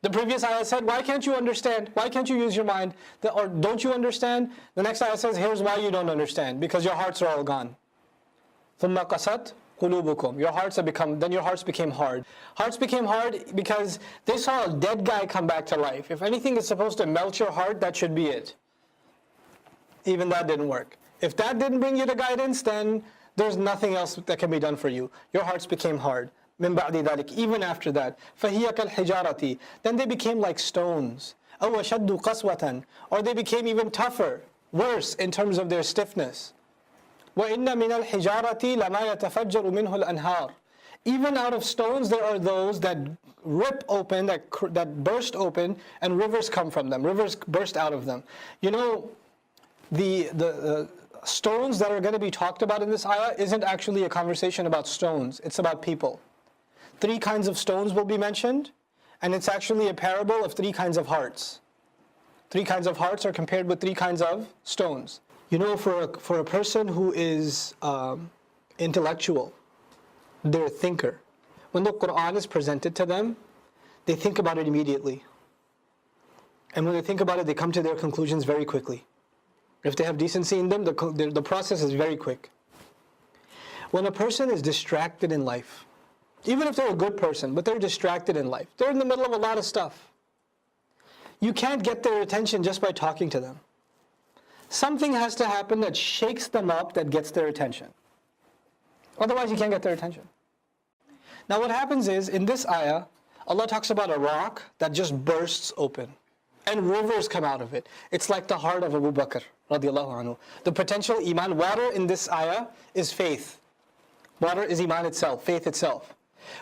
The previous ayah said, why can't you understand? Why can't you use your mind? Or don't you understand? The next ayah says, here's why you don't understand. Because your hearts are all gone. ثُمَّ قَسَتْ قُلُوبُكُمْ. Your hearts became hard. Hearts became hard because they saw a dead guy come back to life. If anything is supposed to melt your heart, that should be it. Even that didn't work. If that didn't bring you to guidance, then there's nothing else that can be done for you. Your hearts became hard. مِن بَعْدِ ذَلِكَ. Even after that. فَهِيَ كَالْحِجَارَةِ. Then they became like stones. أَوْ أَشَدُّ قَسْوَةً. Or they became even tougher, worse in terms of their stiffness. وَإِنَّ مِنَ الْحِجَارَةِ لَمَا يَتَفَجَّرُ مِنْهُ الْأَنْهَارِ. Even out of stones there are those that rip open, that burst open, and rivers come from them. Rivers burst out of them. You know, the stones that are going to be talked about in this ayah isn't actually a conversation about stones. It's about people. 3 kinds of stones will be mentioned, and it's actually a parable of 3 kinds of hearts. 3 kinds of hearts are compared with 3 kinds of stones. You know, for a person who is intellectual, they're a thinker. When the Qur'an is presented to them, they think about it immediately. And when they think about it, they come to their conclusions very quickly. If they have decency in them, the process is very quick. When a person is distracted in life, even if they're a good person, but they're distracted in life, they're in the middle of a lot of stuff, you can't get their attention just by talking to them. Something has to happen that shakes them up, that gets their attention. Otherwise, you can't get their attention. Now what happens is, in this ayah, Allah talks about a rock that just bursts open, and rivers come out of it. It's like the heart of Abu Bakr, radiallahu anhu. The potential iman, water in this ayah is faith. Water is iman itself, faith itself.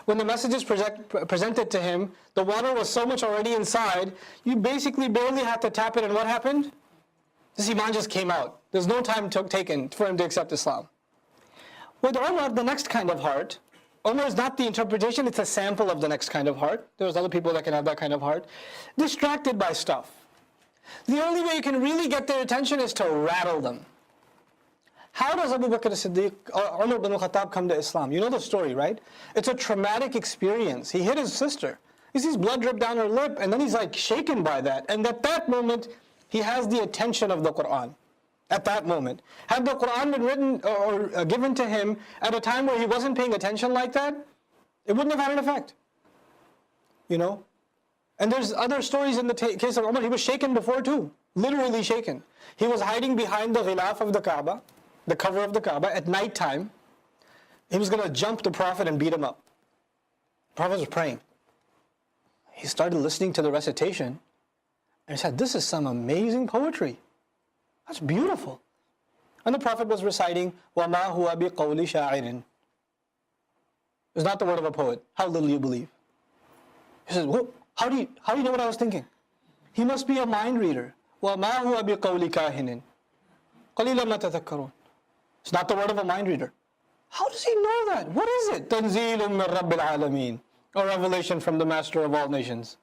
When the message is presented to him, the water was so much already inside, you basically barely had to tap it, and what happened? This iman just came out. There's no time taken for him to accept Islam. With Umar, the next kind of heart, Umar is not the interpretation, it's a sample of the next kind of heart. There's other people that can have that kind of heart. Distracted by stuff. The only way you can really get their attention is to rattle them. How does Abu Bakr as-Siddiq or Umar ibn al-Khattab come to Islam? You know the story, right? It's a traumatic experience. He hit his sister. He sees blood drip down her lip, and then he's like shaken by that. And at that moment, he has the attention of the Qur'an. At that moment. Had the Qur'an been written or given to him at a time where he wasn't paying attention like that, it wouldn't have had an effect. You know? And there's other stories in the case of Umar. He was shaken before too. Literally shaken. He was hiding behind the ghilaf of the Kaaba, the cover of the Kaaba, at night time. He was going to jump the Prophet and beat him up. The Prophet was praying. He started listening to the recitation, and he said, this is some amazing poetry. That's beautiful. And the Prophet was reciting, وَمَا هُوَ بِقَوْلِ شَاعِرٍ. It's not the word of a poet. How little you believe. He says, well, how do you know what I was thinking? He must be a mind reader. وَمَا هُوَ بِقَوْلِ كَاهِنٍ قَلِيلًا مَا تَذَكَّرُونَ. It's not the word of a mind reader. How does he know that? What is it? تَنْزِيلٌ مِّن رَبِّ الْعَالَمِينَ. A revelation from the Master of all nations.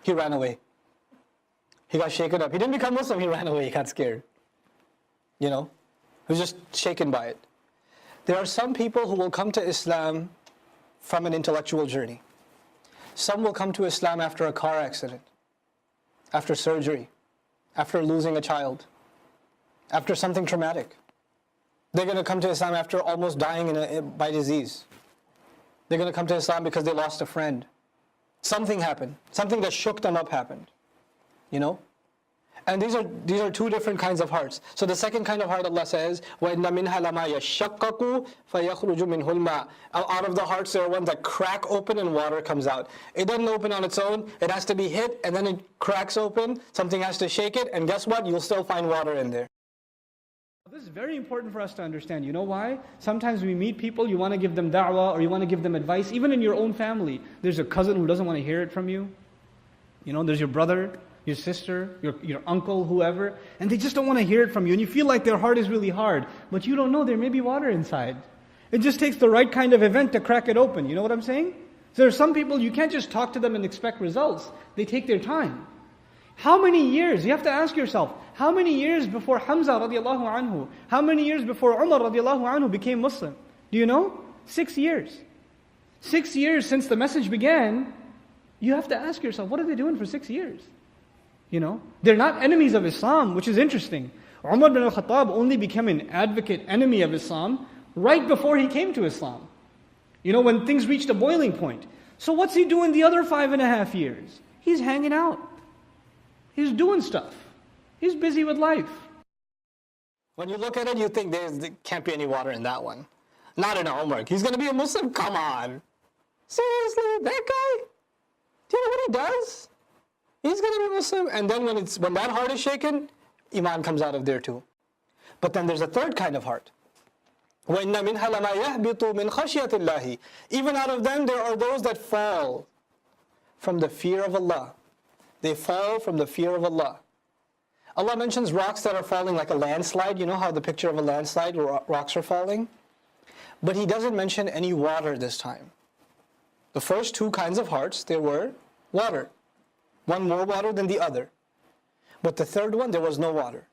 He ran away. He got shaken up. He didn't become Muslim, he ran away, he got scared. You know, he was just shaken by it. There are some people who will come to Islam from an intellectual journey. Some will come to Islam after a car accident, after surgery, after losing a child, after something traumatic. They're going to come to Islam after almost dying by disease. They're going to come to Islam because they lost a friend. Something happened. Something that shook them up happened. You know? And these are 2 different kinds of hearts. So the second kind of heart, Allah says, وَإِنَّ مِنْهَا لَمَا يَشَّقَّقُ فَيَخْرُجُ مِنْهُ الْمَاءُ. Out of the hearts there are ones that crack open and water comes out. It doesn't open on its own. It has to be hit, and then it cracks open. Something has to shake it, and guess what? You'll still find water in there. This is very important for us to understand. You know why? Sometimes we meet people, you want to give them da'wah, or you want to give them advice. Even in your own family, there's a cousin who doesn't want to hear it from you. You know, there's your brother, your sister, your uncle, whoever, and they just don't want to hear it from you, and you feel like their heart is really hard, but you don't know there may be water inside. It just takes the right kind of event to crack it open. You know what I'm saying? So there are some people, you can't just talk to them and expect results. They take their time. How many years? You have to ask yourself, how many years before Hamza radiallahu anhu, how many years before Umar radiallahu anhu became Muslim? Do you know? 6 years. 6 years since the message began, You have to ask yourself, what are they doing for 6 years? They're not enemies of Islam, which is interesting. Umar bin al-Khattab only became an advocate enemy of Islam right before he came to Islam. When things reached a boiling point. So what's he doing the other 5.5 years? He's hanging out. He's doing stuff. He's busy with life. When you look at it, you think there can't be any water in that one. Not in a homework. He's going to be a Muslim? Come on. Seriously? That guy? Do you know what he does? He's going to be Muslim. And then when that heart is shaken, Iman comes out of there too. But then there's a third kind of heart. وَإِنَّ مِنْهَا لَمَا يَهْبِطُ مِنْ خَشْيَةِ اللَّهِ. Even out of them, there are those that fall from the fear of Allah. They fall from the fear of Allah. Allah mentions rocks that are falling like a landslide. You know how the picture of a landslide where rocks are falling? But He doesn't mention any water this time. The first two kinds of hearts, there were water. One more water than the other. But the third one, there was no water.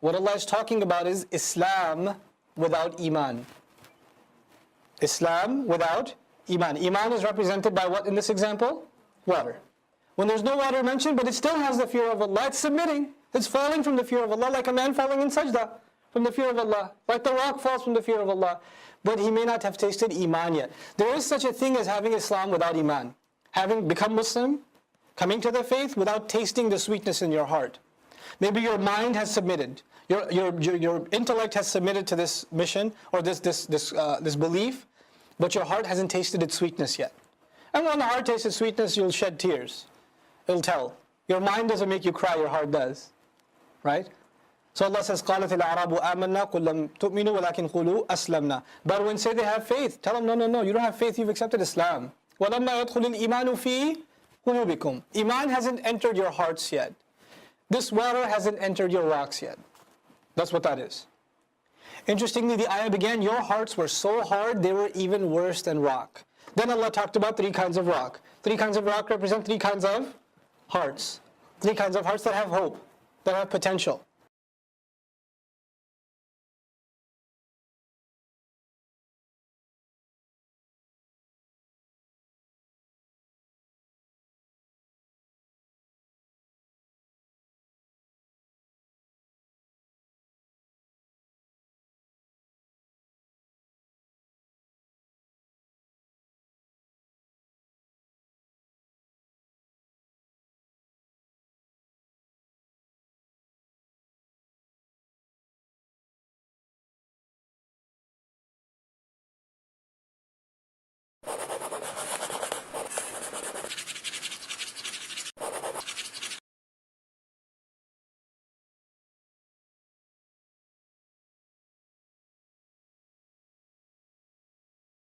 What Allah is talking about is Islam without Iman. Islam without Iman. Iman is represented by what in this example? Water. When there's no water mentioned, but it still has the fear of Allah, it's submitting. It's falling from the fear of Allah, like a man falling in sajda from the fear of Allah. Like the rock falls from the fear of Allah. But he may not have tasted Iman yet. There is such a thing as having Islam without Iman. Having become Muslim, coming to the faith without tasting the sweetness in your heart. Maybe your mind has submitted. Your intellect has submitted to this mission or this belief, but your heart hasn't tasted its sweetness yet. And when the heart tastes its sweetness, you'll shed tears. It'll tell. Your mind doesn't make you cry, your heart does. Right? So Allah says, قَالَتِ الْأَعْرَابُ آمَنَّا قُلْ لَمْ تُؤْمِنُوا وَلَكِنْ قُولُوا أَسْلَمْنَا. But when say they have faith, tell them, no, you don't have faith, you've accepted Islam. وَلَمَّا يَدْخُلِ الْإِيمَانُ فِي قُلُوبِكُمْ. Iman hasn't entered your hearts yet. This water hasn't entered your rocks yet. That's what that is. Interestingly, the ayah began, your hearts were so hard, they were even worse than rock. Then Allah talked about 3 kinds of rock. 3 kinds of rock represent 3 kinds of hearts. 3 kinds of hearts that have hope, that have potential.